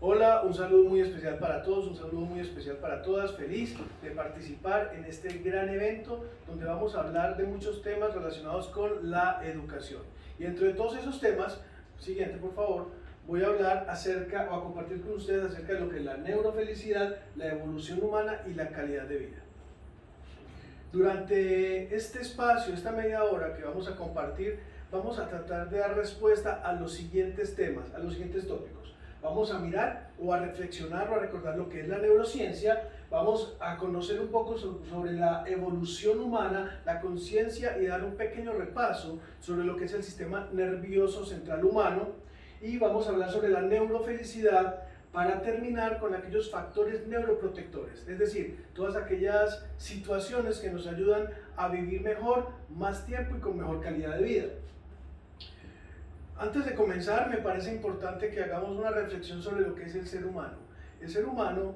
Hola, un saludo muy especial para todos, un saludo muy especial para todas. Feliz de participar en este gran evento donde vamos a hablar de muchos temas relacionados con la educación. Y dentro de todos esos temas, siguiente por favor, voy a hablar acerca o a compartir con ustedes acerca de lo que es la neurofelicidad, la evolución humana y la calidad de vida. Durante este espacio, esta media hora que vamos a compartir, vamos a tratar de dar respuesta a los siguientes temas, a los siguientes tópicos. Vamos a mirar o a reflexionar o a recordar lo que es la neurociencia, vamos a conocer un poco sobre la evolución humana, la conciencia y dar un pequeño repaso sobre lo que es el sistema nervioso central humano y vamos a hablar sobre la neurofelicidad para terminar con aquellos factores neuroprotectores, es decir, todas aquellas situaciones que nos ayudan a vivir mejor, más tiempo y con mejor calidad de vida. Antes de comenzar, me parece importante que hagamos una reflexión sobre lo que es el ser humano. El ser humano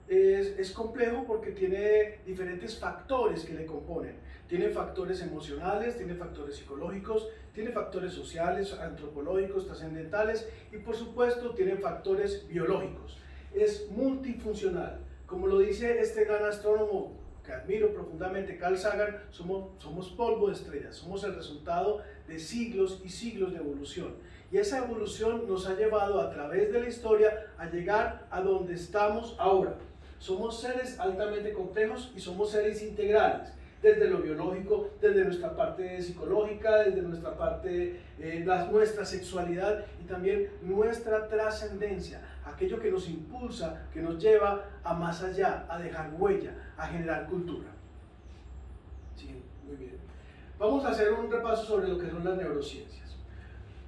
es complejo porque tiene diferentes factores que le componen. Tiene factores emocionales, tiene factores psicológicos, tiene factores sociales, antropológicos, trascendentales y por supuesto tiene factores biológicos. Es multifuncional. Como lo dice este gran astrónomo que admiro profundamente, Carl Sagan, somos polvo de estrellas, somos el resultado de siglos y siglos de evolución. Y esa evolución nos ha llevado a través de la historia a llegar a donde estamos ahora. Somos seres altamente complejos y somos seres integrales, desde lo biológico, desde nuestra parte psicológica, desde nuestra parte, nuestra sexualidad y también nuestra trascendencia, aquello que nos impulsa, que nos lleva a más allá, a dejar huella, a generar cultura. Sí, muy bien. Vamos a hacer un repaso sobre lo que son las neurociencias.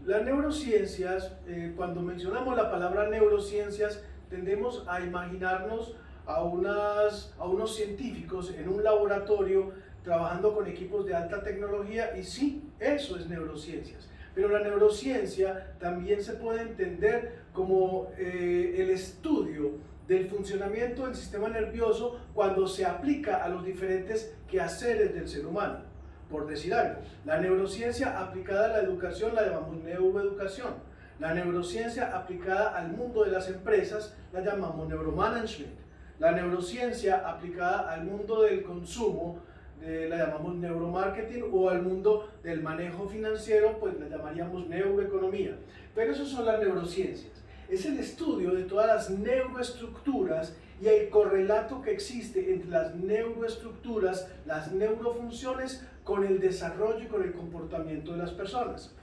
Las neurociencias, cuando mencionamos la palabra neurociencias, tendemos a imaginarnos a unos científicos en un laboratorio trabajando con equipos de alta tecnología y sí, eso es neurociencias. Pero la neurociencia también se puede entender como el estudio del funcionamiento del sistema nervioso cuando se aplica a los diferentes quehaceres del ser humano. Por decir algo, la neurociencia aplicada a la educación la llamamos neuroeducación. La neurociencia aplicada al mundo de las empresas la llamamos neuromanagement. La neurociencia aplicada al mundo del consumo la llamamos neuromarketing o al mundo del manejo financiero pues la llamaríamos neuroeconomía. Pero esas son las neurociencias. Es el estudio de todas las neuroestructuras y el correlato que existe entre las neuroestructuras, las neurofunciones con el desarrollo y con el comportamiento de las personas.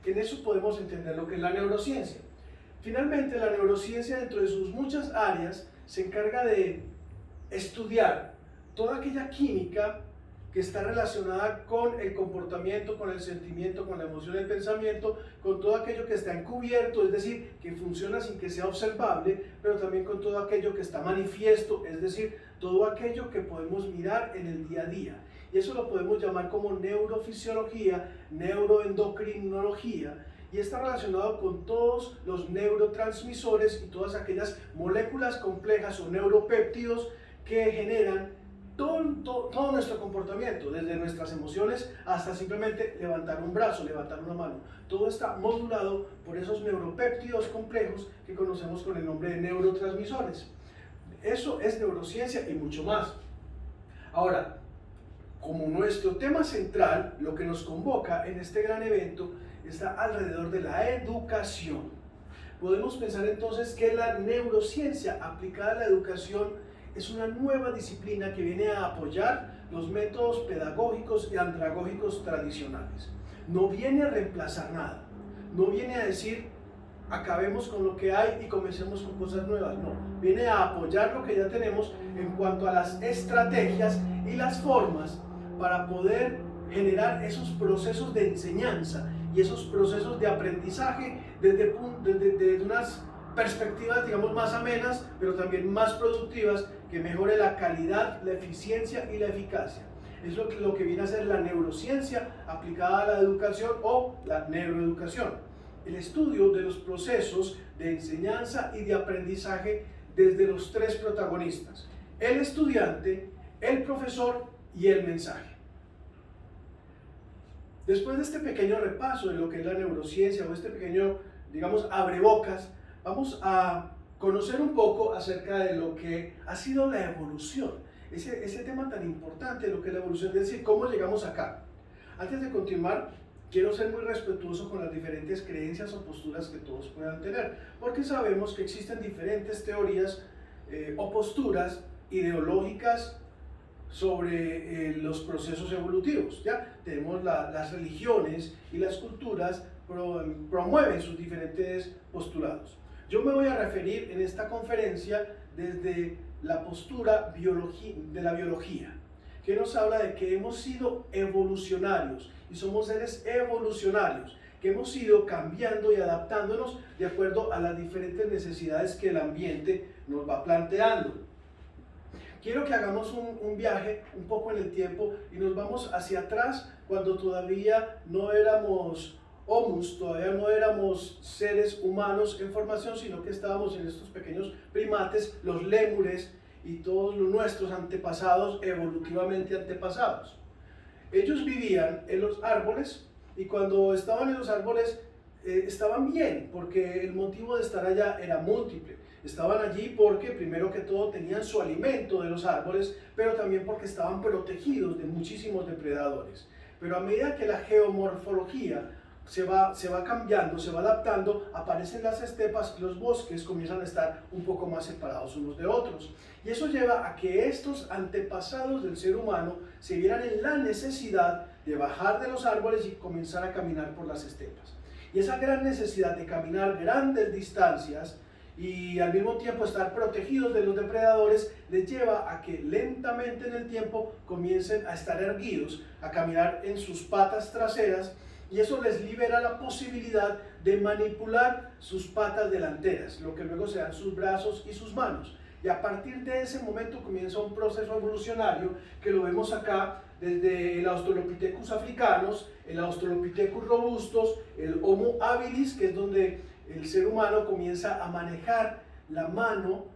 En eso podemos entender lo que es la neurociencia. Finalmente, la neurociencia dentro de sus muchas áreas se encarga de estudiar toda aquella química que está relacionada con el comportamiento, con el sentimiento, con la emoción y el pensamiento, con todo aquello que está encubierto, es decir, que funciona sin que sea observable, pero también con todo aquello que está manifiesto, es decir, todo aquello que podemos mirar en el día a día. Y eso lo podemos llamar como neurofisiología, neuroendocrinología, y está relacionado con todos los neurotransmisores y todas aquellas moléculas complejas o neuropéptidos que generan todo nuestro comportamiento, desde nuestras emociones hasta simplemente levantar un brazo, levantar una mano. Todo está modulado por esos neuropéptidos complejos que conocemos con el nombre de neurotransmisores. Eso es neurociencia y mucho más. Ahora, como nuestro tema central, lo que nos convoca en este gran evento está alrededor de la educación. Podemos pensar entonces que la neurociencia aplicada a la educación es una nueva disciplina que viene a apoyar los métodos pedagógicos y andragógicos tradicionales. No viene a reemplazar nada, no viene a decir acabemos con lo que hay y comencemos con cosas nuevas, no, viene a apoyar lo que ya tenemos en cuanto a las estrategias y las formas para poder generar esos procesos de enseñanza y esos procesos de aprendizaje desde unas perspectivas, digamos, más amenas, pero también más productivas, que mejore la calidad, la eficiencia y la eficacia. Es lo que viene a ser la neurociencia aplicada a la educación o la neuroeducación. El estudio de los procesos de enseñanza y de aprendizaje desde los tres protagonistas: el estudiante, el profesor y el mensaje. Después de este pequeño repaso de lo que es la neurociencia o este pequeño, digamos, abrebocas, vamos a conocer un poco acerca de lo que ha sido la evolución, ese tema tan importante de lo que es la evolución, es decir, cómo llegamos acá. Antes de continuar, quiero ser muy respetuoso con las diferentes creencias o posturas que todos puedan tener, porque sabemos que existen diferentes teorías o posturas ideológicas sobre los procesos evolutivos. ¿Ya? Tenemos las religiones y las culturas promueven sus diferentes postulados. Yo me voy a referir en esta conferencia desde la postura de la biología, que nos habla de que hemos sido evolucionarios y somos seres evolucionarios, que hemos ido cambiando y adaptándonos de acuerdo a las diferentes necesidades que el ambiente nos va planteando. Quiero que hagamos un viaje un poco en el tiempo y nos vamos hacia atrás cuando todavía no éramos homus, todavía no éramos seres humanos en formación, sino que estábamos en estos pequeños primates, los lémures y todos nuestros antepasados, evolutivamente antepasados. Ellos vivían en los árboles y cuando estaban en los árboles estaban bien, porque el motivo de estar allá era múltiple. Estaban allí porque primero que todo tenían su alimento de los árboles, pero también porque estaban protegidos de muchísimos depredadores. Pero a medida que la geomorfología se va cambiando, se va adaptando, aparecen las estepas y los bosques comienzan a estar un poco más separados unos de otros. Y eso lleva a que estos antepasados del ser humano se vieran en la necesidad de bajar de los árboles y comenzar a caminar por las estepas. Y esa gran necesidad de caminar grandes distancias y al mismo tiempo estar protegidos de los depredadores les lleva a que lentamente en el tiempo comiencen a estar erguidos, a caminar en sus patas traseras, y eso les libera la posibilidad de manipular sus patas delanteras, lo que luego serán sus brazos y sus manos. Y a partir de ese momento comienza un proceso evolucionario que lo vemos acá desde el Australopithecus africanos, el Australopithecus robustos, el Homo habilis, que es donde el ser humano comienza a manejar la mano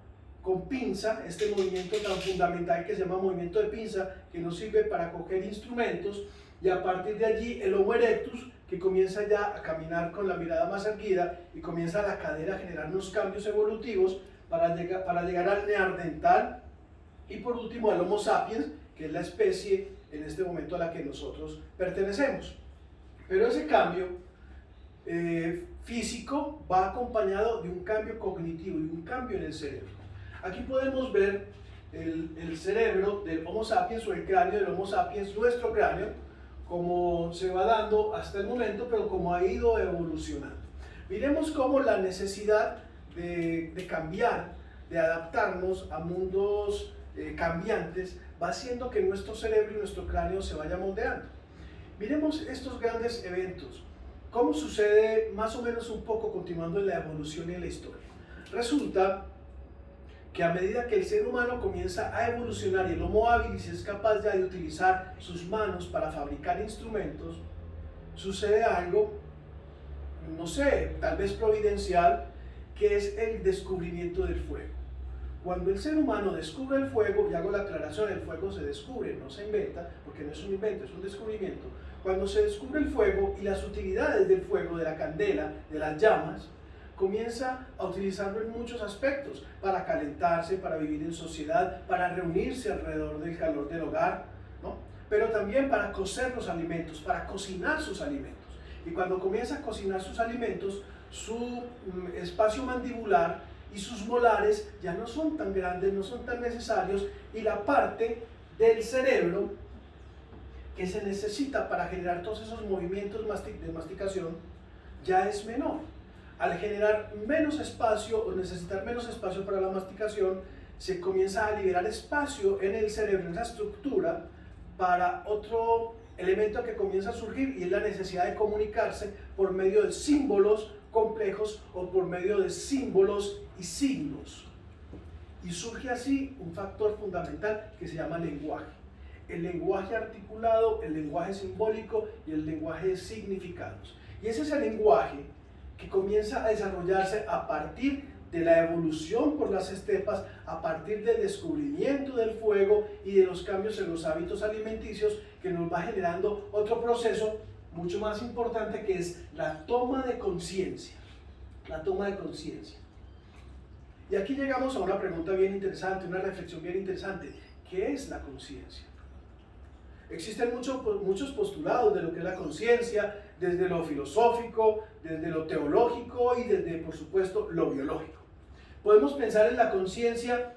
con pinza, este movimiento tan fundamental que se llama movimiento de pinza, que nos sirve para coger instrumentos, y a partir de allí el Homo erectus, que comienza ya a caminar con la mirada más erguida y comienza la cadera a generar unos cambios evolutivos para llegar al neandertal, y por último al Homo sapiens, que es la especie en este momento a la que nosotros pertenecemos. Pero ese cambio físico va acompañado de un cambio cognitivo y un cambio en el cerebro. Aquí podemos ver el cerebro del Homo sapiens o el cráneo del Homo sapiens, nuestro cráneo, como se va dando hasta el momento, pero como ha ido evolucionando. Miremos cómo la necesidad de cambiar, de adaptarnos a mundos cambiantes, va haciendo que nuestro cerebro y nuestro cráneo se vaya moldeando. Miremos estos grandes eventos, cómo sucede más o menos un poco continuando en la evolución y en la historia. Resulta que a medida que el ser humano comienza a evolucionar y el Homo habilis es capaz ya de utilizar sus manos para fabricar instrumentos, sucede algo, no sé, tal vez providencial, que es el descubrimiento del fuego. Cuando el ser humano descubre el fuego, y hago la aclaración, el fuego se descubre, no se inventa, porque no es un invento, es un descubrimiento. Cuando se descubre el fuego y las utilidades del fuego, de la candela, de las llamas, comienza a utilizarlo en muchos aspectos, para calentarse, para vivir en sociedad, para reunirse alrededor del calor del hogar, ¿no? Pero también para cocer los alimentos, para cocinar sus alimentos. Y cuando comienza a cocinar sus alimentos, su espacio mandibular y sus molares ya no son tan grandes, no son tan necesarios, y la parte del cerebro que se necesita para generar todos esos movimientos de masticación ya es menor. Al generar menos espacio o necesitar menos espacio para la masticación, se comienza a liberar espacio en el cerebro, en esa estructura, para otro elemento que comienza a surgir, y es la necesidad de comunicarse por medio de símbolos complejos o por medio de símbolos y signos. Y surge así un factor fundamental que se llama lenguaje. El lenguaje articulado, el lenguaje simbólico y el lenguaje de significados. Y ese es el lenguaje que comienza a desarrollarse a partir de la evolución por las estepas, a partir del descubrimiento del fuego y de los cambios en los hábitos alimenticios, que nos va generando otro proceso mucho más importante, que es la toma de conciencia. La toma de conciencia. Y aquí llegamos a una pregunta bien interesante, una reflexión bien interesante. ¿Qué es la conciencia? Existen muchos postulados de lo que es la conciencia, desde lo filosófico, desde lo teológico y desde, por supuesto, lo biológico. Podemos pensar en la conciencia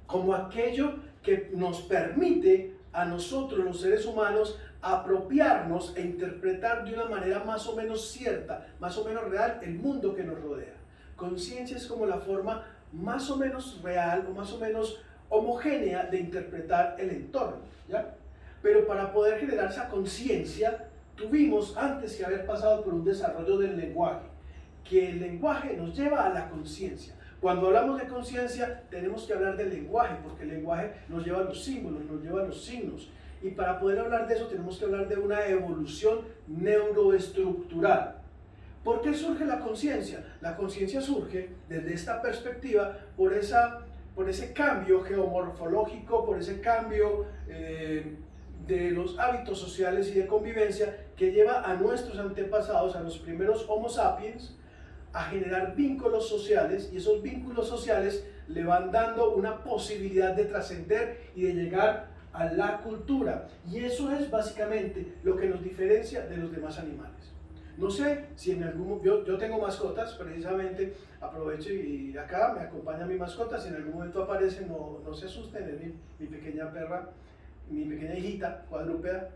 como aquello que nos permite a nosotros, los seres humanos, apropiarnos e interpretar de una manera más o menos cierta, más o menos real, el mundo que nos rodea. Conciencia es como la forma más o menos real o más o menos homogénea de interpretar el entorno, ¿ya? Pero para poder generar esa conciencia, tuvimos antes que haber pasado por un desarrollo del lenguaje, que el lenguaje nos lleva a la conciencia. Cuando hablamos de conciencia, tenemos que hablar del lenguaje, porque el lenguaje nos lleva a los símbolos, nos lleva a los signos. Y para poder hablar de eso, tenemos que hablar de una evolución neuroestructural. ¿Por qué surge la conciencia? La conciencia surge desde esta perspectiva por ese cambio geomorfológico, por ese cambio de los hábitos sociales y de convivencia que lleva a nuestros antepasados, a los primeros Homo sapiens, a generar vínculos sociales, y esos vínculos sociales le van dando una posibilidad de trascender y de llegar a la cultura. Y eso es básicamente lo que nos diferencia de los demás animales. No sé si en algún momento, yo tengo mascotas, precisamente aprovecho y acá me acompaña mi mascota, si en algún momento aparece, no se asusten, es mi pequeña perra, mi pequeña hijita cuadrúpeda.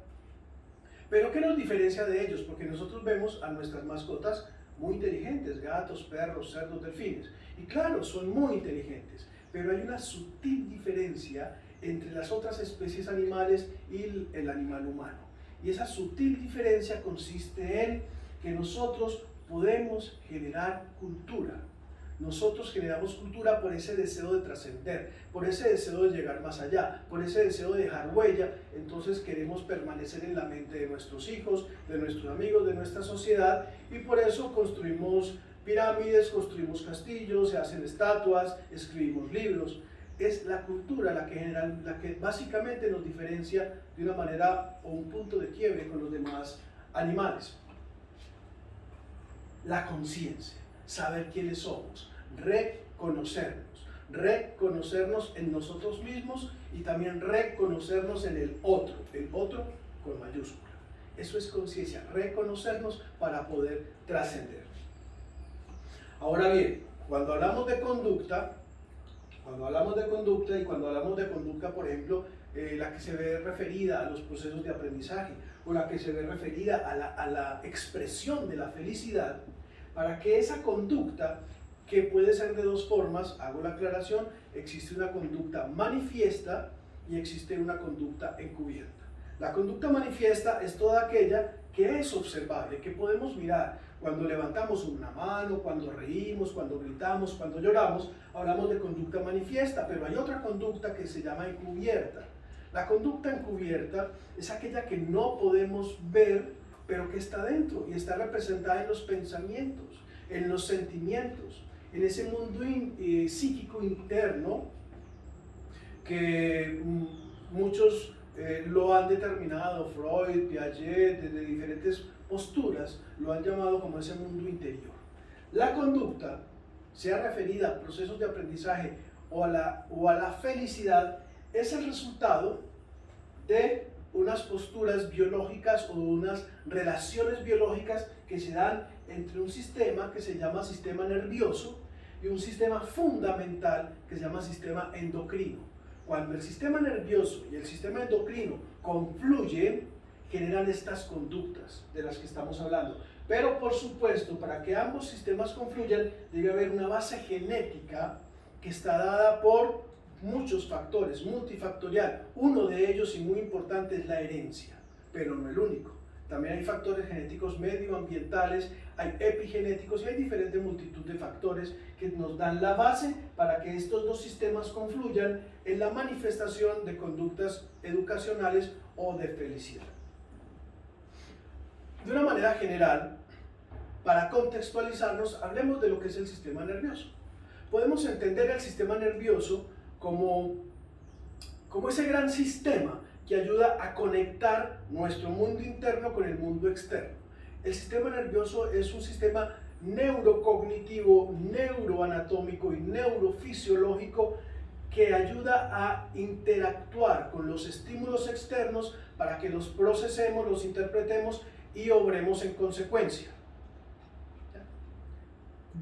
Pero ¿qué nos diferencia de ellos? Porque nosotros vemos a nuestras mascotas muy inteligentes, gatos, perros, cerdos, delfines. Y claro, son muy inteligentes, pero hay una sutil diferencia entre las otras especies animales y el animal humano. Y esa sutil diferencia consiste en que nosotros podemos generar cultura. Nosotros generamos cultura por ese deseo de trascender, por ese deseo de llegar más allá, por ese deseo de dejar huella. Entonces queremos permanecer en la mente de nuestros hijos, de nuestros amigos, de nuestra sociedad, y por eso construimos pirámides, construimos castillos, se hacen estatuas, escribimos libros. Es la cultura la que básicamente nos diferencia de una manera o un punto de quiebre con los demás animales. La conciencia, saber quiénes somos, reconocernos en nosotros mismos y también reconocernos en el otro con mayúscula. Eso es conciencia, reconocernos para poder trascender. Ahora bien, cuando hablamos de conducta y cuando hablamos de conducta, por ejemplo, la que se ve referida a los procesos de aprendizaje o la que se ve referida a la expresión de la felicidad, para que esa conducta, que puede ser de dos formas, hago la aclaración, existe una conducta manifiesta y existe una conducta encubierta. La conducta manifiesta es toda aquella que es observable, que podemos mirar. Cuando levantamos una mano, cuando reímos, cuando gritamos, cuando lloramos, hablamos de conducta manifiesta, pero hay otra conducta que se llama encubierta. La conducta encubierta es aquella que no podemos ver, pero que está dentro y está representada en los pensamientos, en los sentimientos, en ese mundo psíquico interno que muchos lo han determinado, Freud, Piaget, desde diferentes posturas, lo han llamado como ese mundo interior. La conducta, sea referida a procesos de aprendizaje o a la felicidad, es el resultado de unas posturas biológicas o unas relaciones biológicas que se dan entre un sistema que se llama sistema nervioso y un sistema fundamental que se llama sistema endocrino. Cuando el sistema nervioso y el sistema endocrino confluyen, generan estas conductas de las que estamos hablando. Pero por supuesto, para que ambos sistemas confluyan, debe haber una base genética que está dada por muchos factores, multifactorial. Uno de ellos, y muy importante, es la herencia, pero no el único. También hay factores genéticos medioambientales, hay epigenéticos y hay diferente multitud de factores que nos dan la base para que estos dos sistemas confluyan en la manifestación de conductas educacionales o de felicidad. De una manera general, para contextualizarnos, hablemos de lo que es el sistema nervioso. Podemos entender el sistema nervioso como ese gran sistema que ayuda a conectar nuestro mundo interno con el mundo externo. El sistema nervioso es un sistema neurocognitivo, neuroanatómico y neurofisiológico que ayuda a interactuar con los estímulos externos para que los procesemos, los interpretemos y obremos en consecuencia.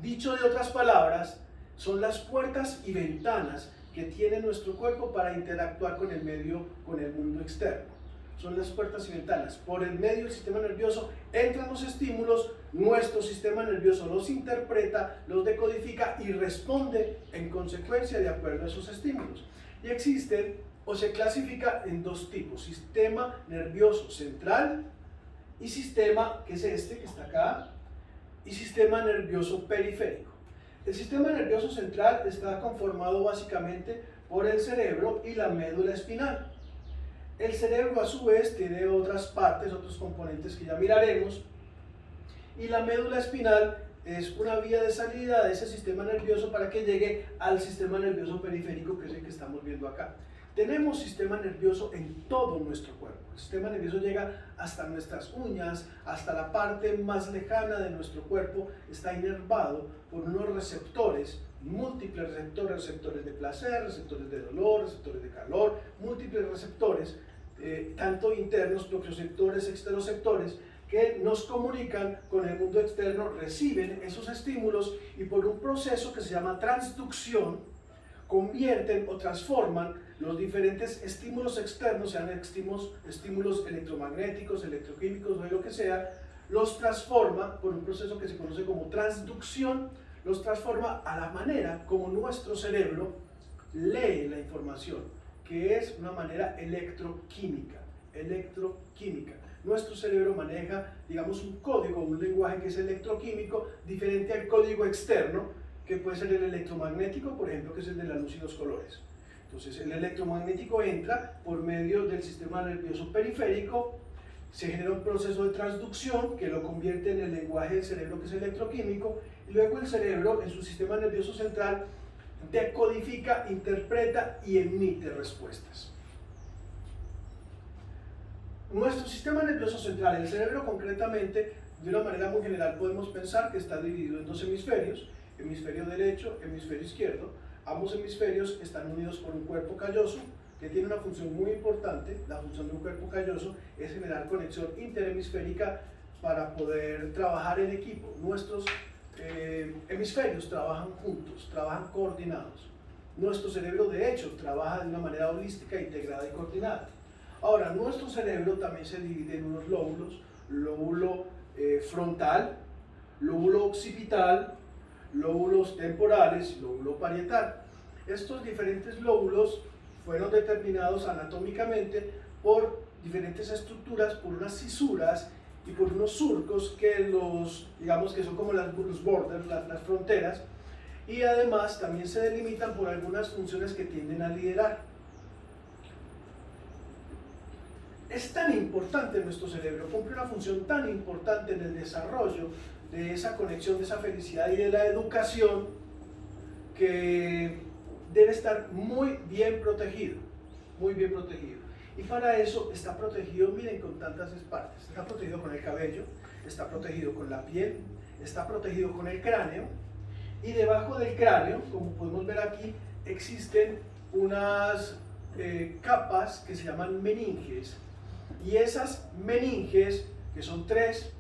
Dicho de otras palabras, son las puertas y ventanas que tiene nuestro cuerpo para interactuar con el medio, con el mundo externo. Son las puertas y ventanas. Por el medio del sistema nervioso entran los estímulos, nuestro sistema nervioso los interpreta, los decodifica y responde en consecuencia de acuerdo a esos estímulos. Y existen o se clasifica en dos tipos: sistema nervioso central y sistema, que es este que está acá, y sistema nervioso periférico. El sistema nervioso central está conformado básicamente por el cerebro y la médula espinal. El cerebro a su vez tiene otras partes, otros componentes que ya miraremos, y la médula espinal es una vía de salida de ese sistema nervioso para que llegue al sistema nervioso periférico, que es el que estamos viendo acá. Tenemos sistema nervioso en todo nuestro cuerpo. El sistema nervioso llega hasta nuestras uñas, hasta la parte más lejana de nuestro cuerpo, está inervado por unos receptores, múltiples receptores, receptores de placer, receptores de dolor, receptores de calor, múltiples receptores, tanto internos, propioceptores, exteroceptores, que nos comunican con el mundo externo, reciben esos estímulos y por un proceso que se llama transducción, convierten o transforman los diferentes estímulos externos, sean estímulos electromagnéticos, electroquímicos o de lo que sea, los transforma por un proceso que se conoce como transducción, los transforma a la manera como nuestro cerebro lee la información, que es una manera electroquímica. Nuestro cerebro maneja, digamos, un código, un lenguaje que es electroquímico, diferente al código externo, que puede ser el electromagnético, por ejemplo, que es el de la luz y los colores. Entonces, el electromagnético entra por medio del sistema nervioso periférico, se genera un proceso de transducción que lo convierte en el lenguaje del cerebro, que es electroquímico, y luego el cerebro, en su sistema nervioso central, decodifica, interpreta y emite respuestas. Nuestro sistema nervioso central, el cerebro concretamente, de una manera muy general podemos pensar que está dividido en dos hemisferios, hemisferio derecho, hemisferio izquierdo. Ambos hemisferios están unidos por un cuerpo calloso que tiene una función muy importante. La función de un cuerpo calloso es generar conexión interhemisférica para poder trabajar en equipo. Nuestros hemisferios trabajan juntos, trabajan coordinados. Nuestro cerebro, de hecho, trabaja de una manera holística, integrada y coordinada. Ahora, nuestro cerebro también se divide en unos lóbulos: lóbulo frontal, lóbulo occipital, lóbulos temporales y lóbulo parietal. Estos diferentes lóbulos fueron determinados anatómicamente por diferentes estructuras, por unas cisuras y por unos surcos que digamos que son como los borders, las fronteras, y además también se delimitan por algunas funciones que tienden a liderar. Es tan importante nuestro cerebro, cumple una función tan importante en el desarrollo de esa conexión, de esa felicidad y de la educación, que debe estar muy bien protegido, muy bien protegido. Y para eso está protegido, miren, con tantas partes. Está protegido con el cabello, está protegido con la piel, está protegido con el cráneo, y debajo del cráneo, como podemos ver aquí, existen unas capas que se llaman meninges, y esas meninges, que son tres,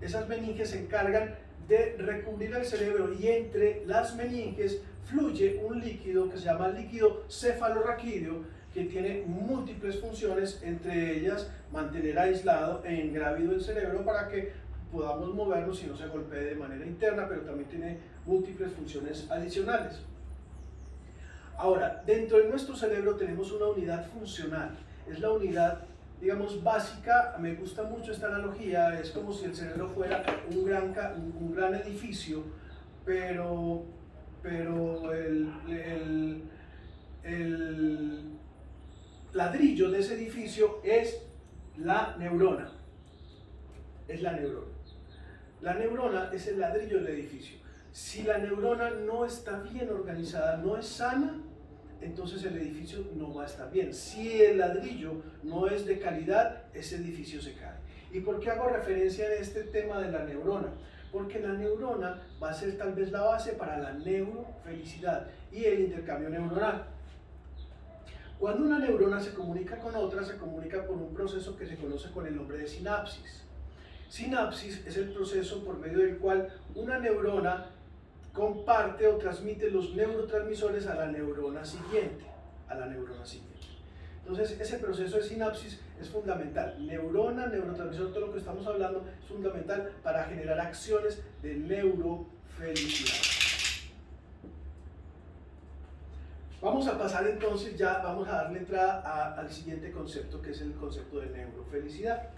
esas meninges se encargan de recubrir el cerebro, y entre las meninges fluye un líquido que se llama líquido cefalorraquídeo, que tiene múltiples funciones, entre ellas mantener aislado e ingrávido el cerebro para que podamos movernos y no se golpee de manera interna, pero también tiene múltiples funciones adicionales. Ahora, dentro de nuestro cerebro tenemos una unidad funcional, es la unidad, digamos, básica. Me gusta mucho esta analogía, es como si el cerebro fuera un gran edificio, pero el ladrillo de ese edificio es la neurona. La neurona es el ladrillo del edificio. Si la neurona no está bien organizada, no es sana, entonces el edificio no va a estar bien. Si el ladrillo no es de calidad, ese edificio se cae. ¿Y por qué hago referencia a este tema de la neurona? porque la neurona va a ser tal vez la base para la neurofelicidad y el intercambio neuronal. Cuando una neurona se comunica con otra, se comunica por un proceso que se conoce con el nombre de sinapsis. Sinapsis es el proceso por medio del cual una neurona comparte o transmite los neurotransmisores a la neurona siguiente. Entonces, ese proceso de sinapsis es fundamental. Neurona, neurotransmisor, todo lo que estamos hablando es fundamental para generar acciones de neurofelicidad. Vamos a pasar entonces vamos a darle entrada al siguiente concepto, que es el concepto de neurofelicidad.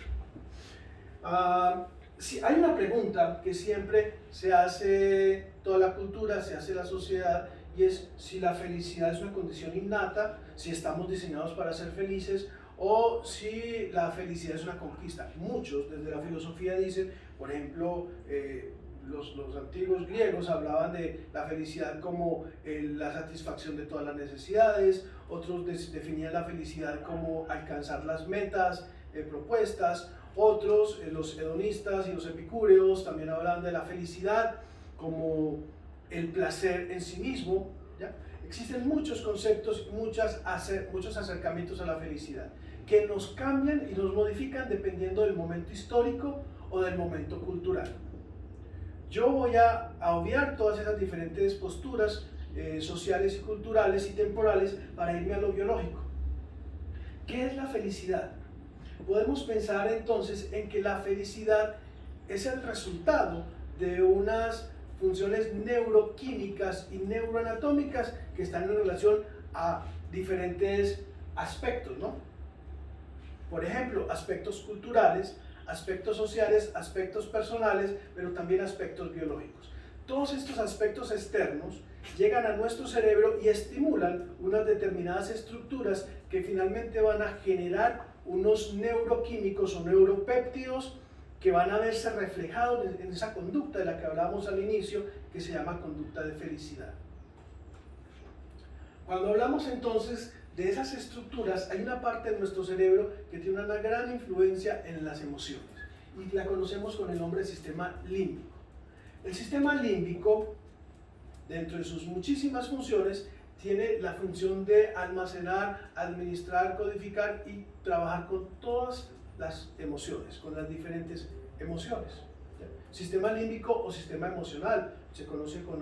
Sí, hay una pregunta que siempre se hace toda la cultura, se hace la sociedad, y es si la felicidad es una condición innata, si estamos diseñados para ser felices, o si la felicidad es una conquista. Muchos desde la filosofía dicen, por ejemplo, los antiguos griegos hablaban de la felicidad como la satisfacción de todas las necesidades, otros definían la felicidad como alcanzar las metas propuestas, otros, los hedonistas y los epicúreos, también hablaban de la felicidad como el placer en sí mismo, ¿ya? Existen muchos conceptos, muchos acercamientos a la felicidad que nos cambian y nos modifican dependiendo del momento histórico o del momento cultural. Yo voy a obviar todas esas diferentes posturas sociales y culturales y temporales para irme a lo biológico. ¿Qué es la felicidad? Podemos pensar entonces en que la felicidad es el resultado de unas funciones neuroquímicas y neuroanatómicas que están en relación a diferentes aspectos, ¿no? Por ejemplo, aspectos culturales, aspectos sociales, aspectos personales, pero también aspectos biológicos. Todos estos aspectos externos llegan a nuestro cerebro y estimulan unas determinadas estructuras que finalmente van a generar unos neuroquímicos o neuropéptidos que van a verse reflejados en esa conducta de la que hablábamos al inicio, que se llama conducta de felicidad. Cuando hablamos entonces de esas estructuras, hay una parte de nuestro cerebro que tiene una gran influencia en las emociones y la conocemos con el nombre de sistema límbico. El sistema límbico, dentro de sus muchísimas funciones, tiene la función de almacenar, administrar, codificar y trabajar con todas las emociones, con las diferentes emociones. Sistema límbico o sistema emocional se conoce por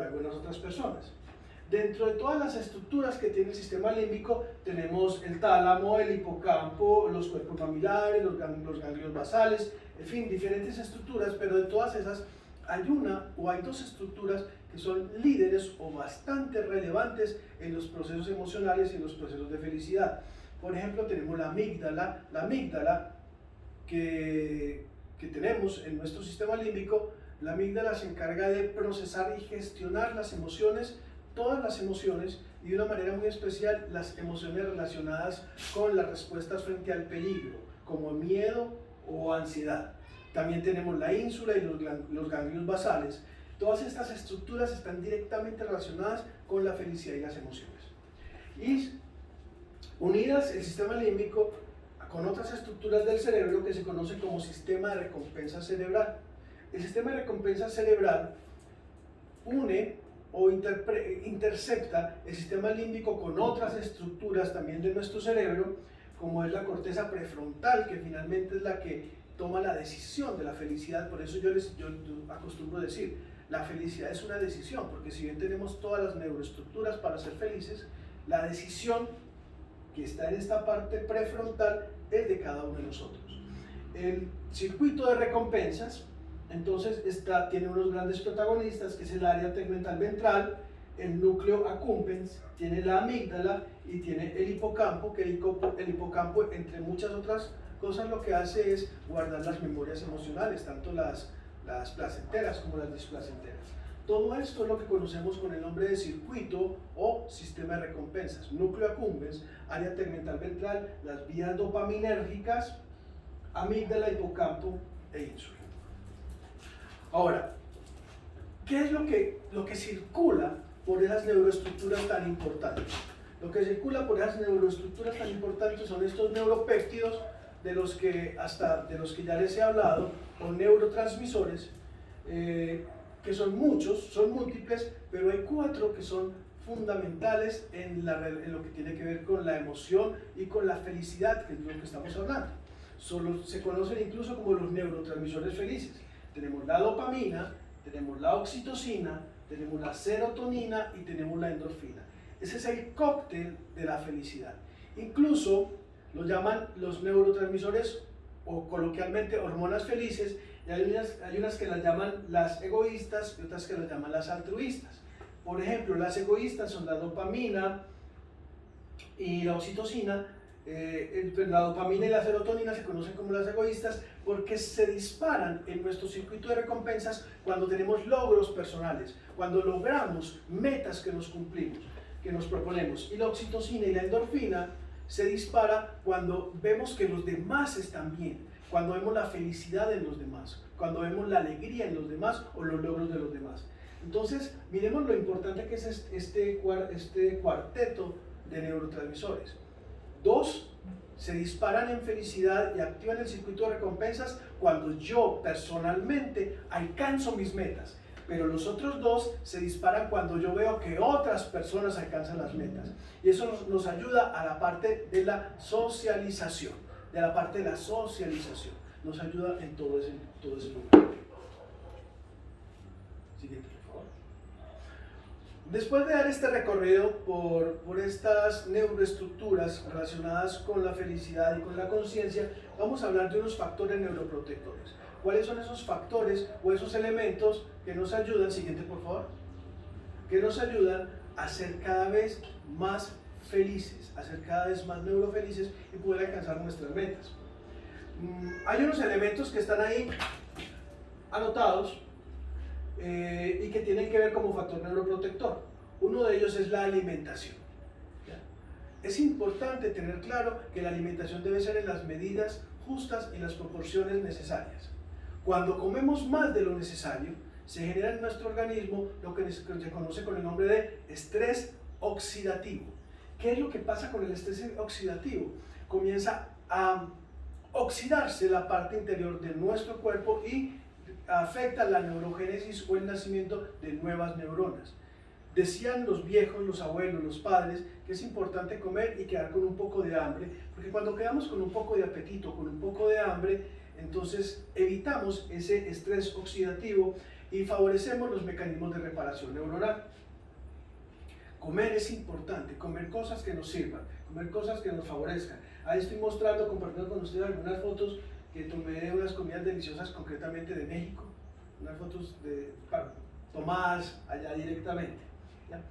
algunas otras personas. Dentro de todas las estructuras que tiene el sistema límbico tenemos el tálamo, el hipocampo, los cuerpos mamilares, los ganglios basales, en fin, diferentes estructuras, pero de todas esas hay una o hay dos estructuras que son líderes o bastante relevantes en los procesos emocionales y en los procesos de felicidad. Por ejemplo, tenemos la amígdala que tenemos en nuestro sistema límbico. La amígdala se encarga de procesar y gestionar las emociones, todas las emociones, y de una manera muy especial las emociones relacionadas con las respuestas frente al peligro, como miedo o ansiedad. También tenemos la ínsula y los ganglios basales. Todas estas estructuras están directamente relacionadas con la felicidad y las emociones. Y unidas el sistema límbico con otras estructuras del cerebro que se conocen como sistema de recompensa cerebral. El sistema de recompensa cerebral une o intercepta el sistema límbico con otras estructuras también de nuestro cerebro, como es la corteza prefrontal, que finalmente es la que toma la decisión de la felicidad. Por eso yo acostumbro decir, la felicidad es una decisión, porque si bien tenemos todas las neuroestructuras para ser felices, la decisión que está en esta parte prefrontal es de cada uno de nosotros. El circuito de recompensas, entonces, tiene unos grandes protagonistas, que es el área tegmental ventral, el núcleo accumbens, tiene la amígdala y tiene el hipocampo, que el hipocampo, entre muchas otras cosas, lo que hace es guardar las memorias emocionales, tanto las placenteras como las displacenteras. Todo esto es lo que conocemos con el nombre de circuito o sistema de recompensas. Núcleo accumbens, área tegmental ventral, las vías dopaminérgicas, amígdala, hipocampo e ínsula. Ahora, ¿qué es lo que circula por esas neuroestructuras tan importantes? Lo que circula por esas neuroestructuras tan importantes son estos neuropéptidos de los que ya les he hablado, o neurotransmisores, que son muchos, son múltiples, pero hay 4 que son fundamentales en lo que tiene que ver con la emoción y con la felicidad, que es de lo que estamos hablando. Se conocen incluso como los neurotransmisores felices. Tenemos la dopamina, tenemos la oxitocina, tenemos la serotonina y tenemos la endorfina. Ese es el cóctel de la felicidad. Incluso lo llaman los neurotransmisores, o coloquialmente hormonas felices, y hay unas que las llaman las egoístas y otras que las llaman las altruistas. Por ejemplo, las egoístas son la dopamina y la oxitocina. La dopamina y la serotonina se conocen como las egoístas porque se disparan en nuestro circuito de recompensas cuando tenemos logros personales, cuando logramos metas que nos cumplimos, que nos proponemos. Y la oxitocina y la endorfina se dispara cuando vemos que los demás están bien, cuando vemos la felicidad en los demás, cuando vemos la alegría en los demás o los logros de los demás. Entonces, miremos lo importante que es este cuarteto de neurotransmisores. 2 se disparan en felicidad y activan el circuito de recompensas cuando yo personalmente alcanzo mis metas, pero los otros 2 se disparan cuando yo veo que otras personas alcanzan las metas, y eso nos ayuda a la parte de la socialización, nos ayuda en todo ese lugar. Siguiente, por favor. Después de dar este recorrido por estas neuroestructuras relacionadas con la felicidad y con la conciencia, vamos a hablar de unos factores neuroprotectores. ¿Cuáles son esos factores o esos elementos que nos ayudan, siguiente por favor, que nos ayudan a ser cada vez más felices, a ser cada vez más neurofelices y poder alcanzar nuestras metas? Hay unos elementos que están ahí anotados y que tienen que ver como factor neuroprotector. Uno de ellos es la alimentación. ¿Ya? Es importante tener claro que la alimentación debe ser en las medidas justas y las proporciones necesarias. Cuando comemos más de lo necesario, se genera en nuestro organismo lo que se conoce con el nombre de estrés oxidativo. ¿Qué es lo que pasa con el estrés oxidativo? Comienza a oxidarse la parte interior de nuestro cuerpo y afecta la neurogénesis o el nacimiento de nuevas neuronas. Decían los viejos, los abuelos, los padres, que es importante comer y quedar con un poco de hambre, porque cuando quedamos con un poco de apetito, con un poco de hambre, entonces evitamos ese estrés oxidativo y favorecemos los mecanismos de reparación neuronal. Comer es importante, comer cosas que nos sirvan, comer cosas que nos favorezcan. Ahí estoy compartiendo con ustedes algunas fotos que tomé de unas comidas deliciosas, concretamente de México, unas fotos tomadas allá directamente. ¿Ya?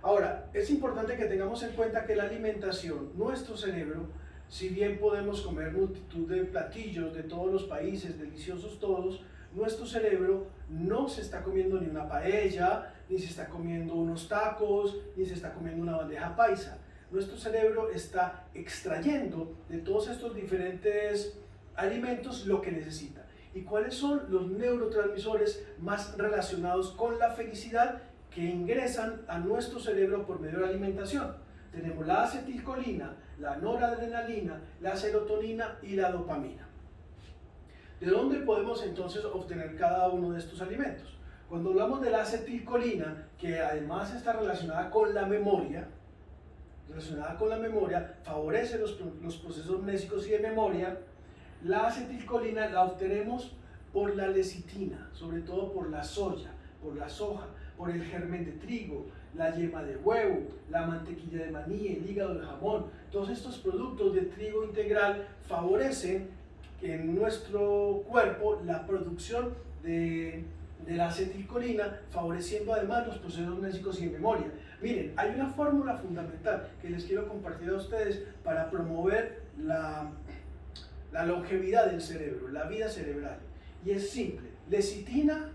Ahora, es importante que tengamos en cuenta que la alimentación, nuestro cerebro, si bien podemos comer multitud de platillos de todos los países, deliciosos todos, nuestro cerebro no se está comiendo ni una paella, ni se está comiendo unos tacos, ni se está comiendo una bandeja paisa. Nuestro cerebro está extrayendo de todos estos diferentes alimentos lo que necesita. ¿Y cuáles son los neurotransmisores más relacionados con la felicidad que ingresan a nuestro cerebro por medio de la alimentación? Tenemos la acetilcolina, la noradrenalina, la serotonina y la dopamina. ¿De dónde podemos entonces obtener cada uno de estos alimentos? Cuando hablamos de la acetilcolina, que además está relacionada con la memoria, favorece los procesos amnésicos y de memoria. La acetilcolina la obtenemos por la lecitina, sobre todo por la soya, por la soja, por el germen de trigo, la yema de huevo, la mantequilla de maní, el hígado de jamón. Todos estos productos de trigo integral favorecen en nuestro cuerpo la producción de la acetilcolina, favoreciendo además los procesos amnésicos y de memoria. Miren, hay una fórmula fundamental que les quiero compartir a ustedes para promover la longevidad del cerebro, la vida cerebral. Y es simple: lecitina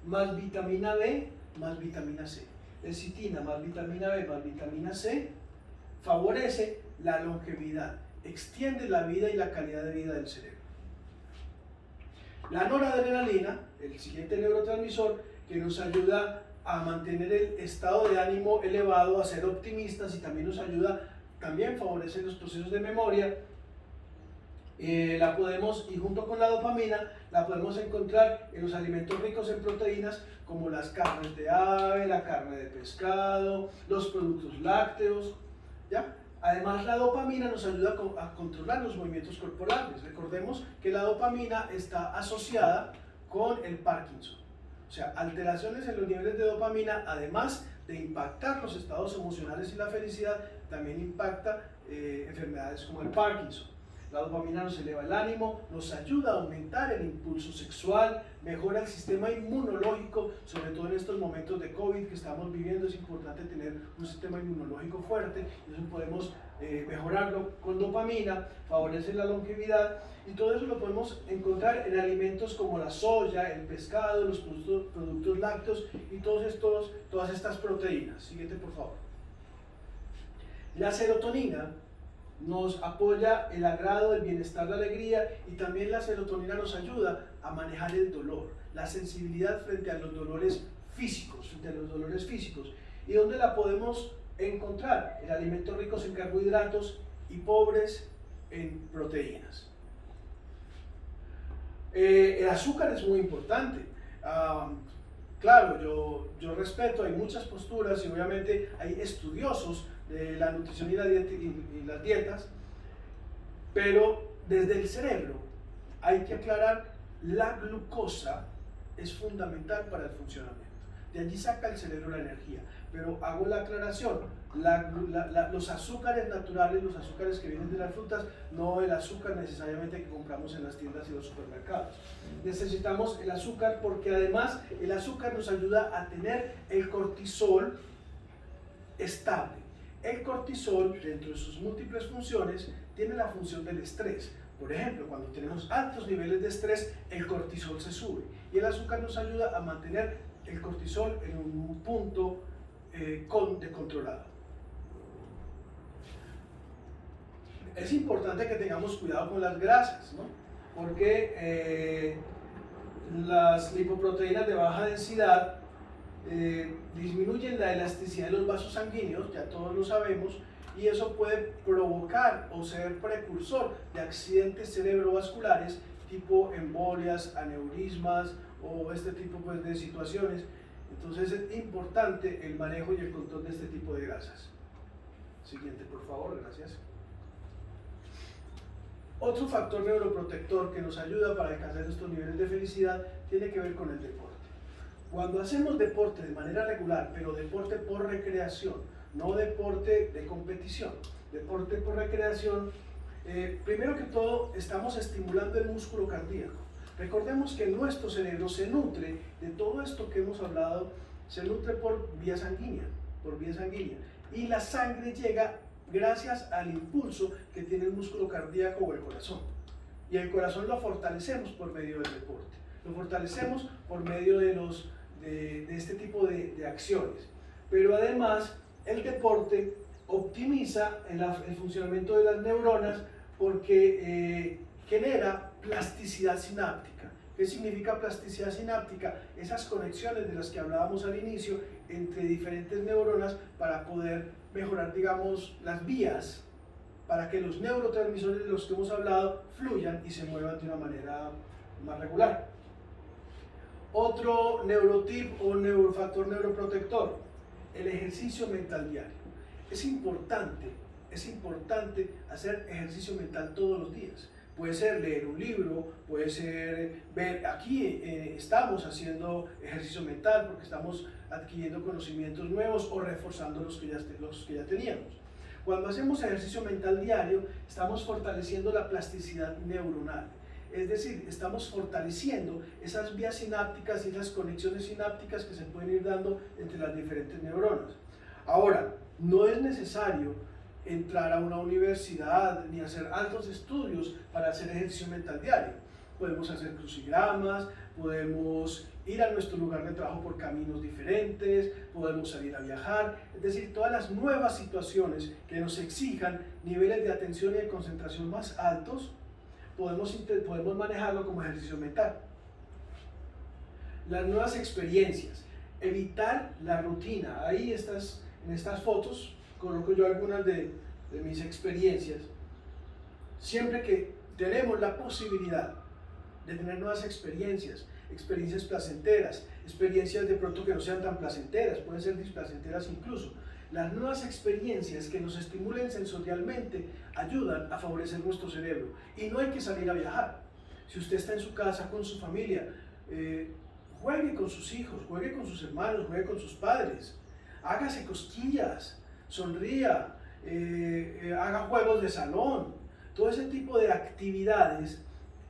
más vitamina B más vitamina C. Lecitina más vitamina B más vitamina C favorece la longevidad, extiende la vida y la calidad de vida del cerebro. La noradrenalina, el siguiente neurotransmisor, que nos ayuda a mantener el estado de ánimo elevado, a ser optimistas, y también nos ayuda, también favorece los procesos de memoria. La podemos, y junto con la dopamina, la podemos encontrar en los alimentos ricos en proteínas, como las carnes de ave, la carne de pescado, los productos lácteos, ¿ya? Además, la dopamina nos ayuda a controlar los movimientos corporales. Recordemos que la dopamina está asociada con el Parkinson. O sea, alteraciones en los niveles de dopamina, además de impactar los estados emocionales y la felicidad, también impacta enfermedades como el Parkinson. La dopamina nos eleva el ánimo, nos ayuda a aumentar el impulso sexual, mejora el sistema inmunológico, sobre todo en estos momentos de COVID que estamos viviendo. Es importante tener un sistema inmunológico fuerte, y eso podemos mejorarlo con dopamina, favorece la longevidad, y todo eso lo podemos encontrar en alimentos como la soya, el pescado, los productos lácteos y todas estas proteínas. Siguiente, por favor. La serotonina nos apoya el agrado, el bienestar, la alegría, y también la serotonina nos ayuda a manejar el dolor, la sensibilidad frente a los dolores físicos, ¿Y dónde la podemos encontrar? En alimentos ricos en carbohidratos y pobres en proteínas. El azúcar es muy importante. Claro, yo respeto, hay muchas posturas y obviamente hay estudiosos de la nutrición y la dieta y las dietas, pero desde el cerebro hay que aclarar: la glucosa es fundamental para el funcionamiento. De allí saca el cerebro la energía, pero hago la aclaración: los azúcares naturales, los azúcares que vienen de las frutas, no el azúcar necesariamente que compramos en las tiendas y los supermercados. Necesitamos el azúcar porque además el azúcar nos ayuda a tener el cortisol estable. El cortisol, dentro de sus múltiples funciones, tiene la función del estrés. Por ejemplo, cuando tenemos altos niveles de estrés, el cortisol se sube, y el azúcar nos ayuda a mantener el cortisol en un punto controlado. Es importante que tengamos cuidado con las grasas, ¿no? Porque las lipoproteínas de baja densidad disminuyen la elasticidad de los vasos sanguíneos, ya todos lo sabemos, y eso puede provocar o ser precursor de accidentes cerebrovasculares tipo embolias, aneurismas o este tipo pues, de situaciones. Entonces es importante el manejo y el control de este tipo de grasas. Siguiente, por favor, gracias. Otro factor neuroprotector que nos ayuda para alcanzar estos niveles de felicidad tiene que ver con el deporte. Cuando hacemos deporte de manera regular, pero deporte por recreación, no deporte de competición, deporte por recreación, primero que todo estamos estimulando el músculo cardíaco. Recordemos que nuestro cerebro se nutre de todo esto que hemos hablado, se nutre por vía sanguínea, y la sangre llega gracias al impulso que tiene el músculo cardíaco o el corazón. Y el corazón lo fortalecemos por medio del deporte, lo fortalecemos por medio de este tipo de acciones. Pero además el deporte optimiza el funcionamiento de las neuronas porque genera plasticidad sináptica. ¿Qué significa plasticidad sináptica? Esas conexiones de las que hablábamos al inicio entre diferentes neuronas para poder mejorar, digamos, las vías para que los neurotransmisores de los que hemos hablado fluyan y se muevan de una manera más regular. Otro neurotip o factor neuroprotector: el ejercicio mental diario. Es importante hacer ejercicio mental todos los días. Puede ser leer un libro, puede ser ver, aquí estamos haciendo ejercicio mental porque estamos adquiriendo conocimientos nuevos o reforzando los que ya teníamos. Cuando hacemos ejercicio mental diario, estamos fortaleciendo la plasticidad neuronal. Es decir, estamos fortaleciendo esas vías sinápticas y esas conexiones sinápticas que se pueden ir dando entre las diferentes neuronas. Ahora, no es necesario entrar a una universidad ni hacer altos estudios para hacer ejercicio mental diario. Podemos hacer crucigramas, podemos ir a nuestro lugar de trabajo por caminos diferentes, podemos salir a viajar, es decir, todas las nuevas situaciones que nos exijan niveles de atención y de concentración más altos, podemos manejarlo como ejercicio mental. Las nuevas experiencias, evitar la rutina. Ahí en estas fotos coloco yo algunas de mis experiencias. Siempre que tenemos la posibilidad de tener nuevas experiencias, experiencias placenteras, experiencias de pronto que no sean tan placenteras, pueden ser displacenteras incluso. Las nuevas experiencias que nos estimulen sensorialmente ayudan a favorecer nuestro cerebro y no hay que salir a viajar. Si usted está en su casa con su familia, juegue con sus hijos, juegue con sus hermanos, juegue con sus padres, hágase cosquillas, sonría, haga juegos de salón, todo ese tipo de actividades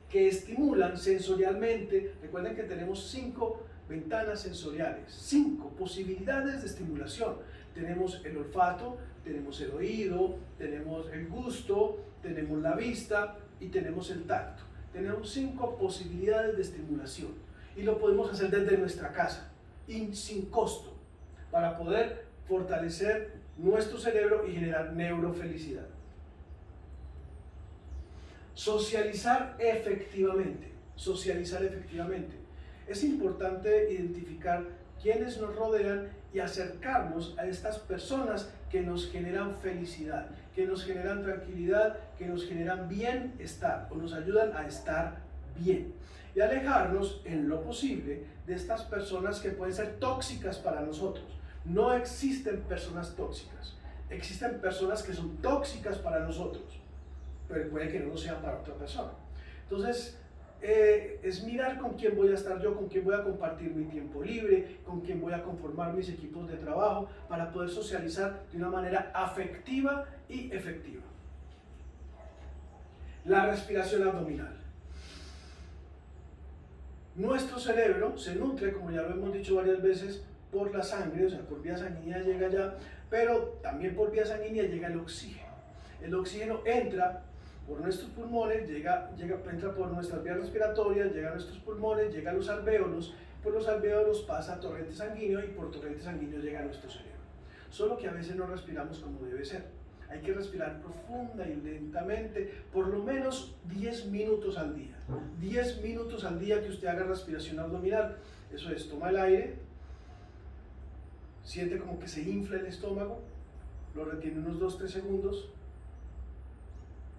que estimulan sensorialmente. Recuerden que tenemos 5 ventanas sensoriales, 5 posibilidades de estimulación. Tenemos el olfato, tenemos el oído, tenemos el gusto, tenemos la vista y tenemos el tacto. Tenemos 5 posibilidades de estimulación y lo podemos hacer desde nuestra casa y sin costo para poder fortalecer nuestro cerebro y generar neurofelicidad. Socializar efectivamente. Socializar efectivamente. Es importante identificar quiénes nos rodean y acercarnos a estas personas que nos generan felicidad, que nos generan tranquilidad, que nos generan bienestar o nos ayudan a estar bien. Y alejarnos en lo posible de estas personas que pueden ser tóxicas para nosotros. No existen personas tóxicas, existen personas que son tóxicas para nosotros, pero puede que no lo sean para otra persona. Entonces, es mirar con quién voy a estar yo, con quién voy a compartir mi tiempo libre, con quién voy a conformar mis equipos de trabajo para poder socializar de una manera afectiva y efectiva. La respiración abdominal. Nuestro cerebro se nutre, como ya lo hemos dicho varias veces, por la sangre, o sea, por vía sanguínea llega allá, pero también por vía sanguínea llega el oxígeno. El oxígeno entra por nuestros pulmones, entra por nuestras vías respiratorias, llega a nuestros pulmones, llega a los alvéolos, por los alvéolos pasa a torrente sanguíneo y por torrente sanguíneo llega a nuestro cerebro. Solo que a veces no respiramos como debe ser. Hay que respirar profunda y lentamente, por lo menos 10 minutos al día. 10 minutos al día que usted haga respiración abdominal. Eso es, toma el aire, siente como que se infla el estómago, lo retiene unos 2-3 segundos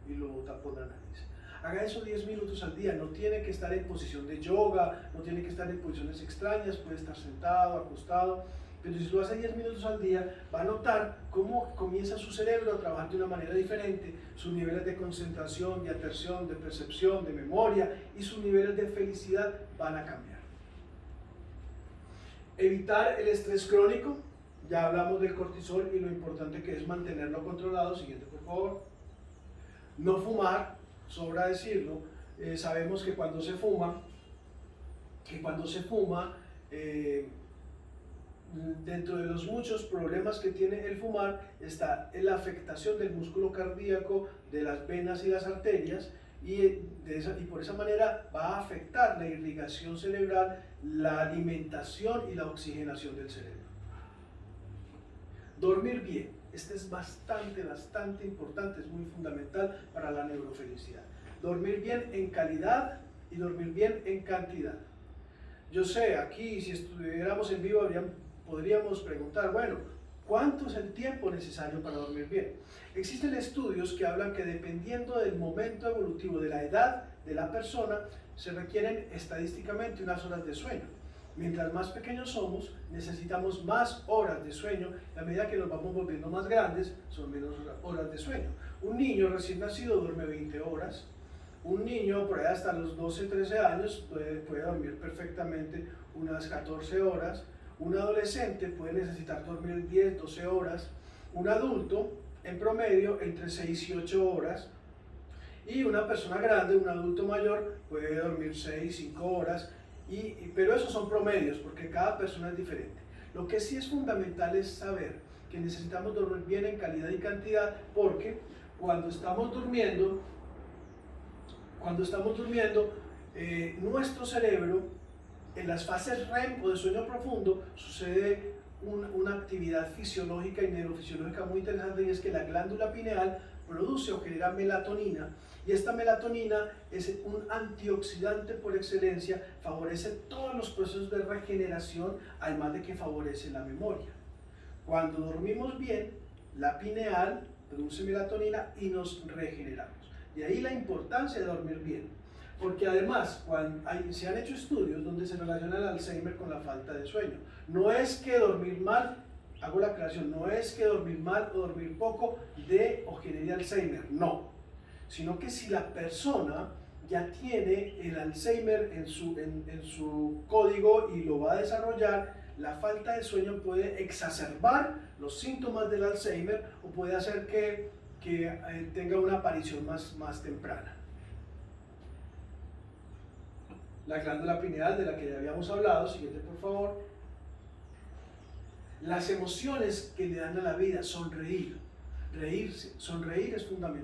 y lo bota por la nariz. Haga eso 10 minutos al día, no tiene que estar en posición de yoga, no tiene que estar en posiciones extrañas, puede estar sentado, acostado, pero si lo hace 10 minutos al día, va a notar cómo comienza su cerebro a trabajar de una manera diferente, sus niveles de concentración, de atención, de percepción, de memoria y sus niveles de felicidad van a cambiar. Evitar el estrés crónico, ya hablamos del cortisol y lo importante que es mantenerlo controlado. Siguiente, por favor. No fumar, sobra decirlo, sabemos que cuando se fuma, dentro de los muchos problemas que tiene el fumar está la afectación del músculo cardíaco, de las venas y las arterias, y por esa manera va a afectar la irrigación cerebral, la alimentación y la oxigenación del cerebro. Dormir bien. Este es bastante importante, es muy fundamental para la neurofelicidad. Dormir bien en calidad y dormir bien en cantidad. Yo sé, aquí si estuviéramos en vivo podríamos preguntar, bueno, ¿cuánto es el tiempo necesario para dormir bien? Existen estudios que hablan que dependiendo del momento evolutivo, de la edad de la persona, se requieren estadísticamente unas horas de sueño. Mientras más pequeños somos, necesitamos más horas de sueño. A medida que nos vamos volviendo más grandes, son menos horas de sueño. Un niño recién nacido duerme 20 horas. Un niño por ahí hasta los 12-13 años puede dormir perfectamente unas 14 horas. Un adolescente puede necesitar dormir 10-12 horas. Un adulto, en promedio, entre 6 y 8 horas. Y una persona grande, un adulto mayor, puede dormir 6-5 horas. Pero esos son promedios, porque cada persona es diferente. Lo que sí es fundamental es saber que necesitamos dormir bien en calidad y cantidad, porque cuando estamos durmiendo, nuestro cerebro, en las fases REM o de sueño profundo, sucede una actividad fisiológica y neurofisiológica muy interesante, y es que la glándula pineal produce o genera melatonina, y esta melatonina es un antioxidante por excelencia, favorece todos los procesos de regeneración, además de que favorece la memoria. Cuando dormimos bien, la pineal produce melatonina y nos regeneramos. De ahí la importancia de dormir bien. Porque además, se han hecho estudios donde se relaciona el Alzheimer con la falta de sueño. No es que dormir mal, hago la aclaración, no es que dormir mal o dormir poco dé o genere Alzheimer, no. Sino que si la persona ya tiene el Alzheimer en su código y lo va a desarrollar, la falta de sueño puede exacerbar los síntomas del Alzheimer o puede hacer que tenga una aparición más temprana. La glándula pineal de la que ya habíamos hablado, siguiente por favor. Las emociones que le dan a la vida, sonreír, reírse, sonreír es fundamental.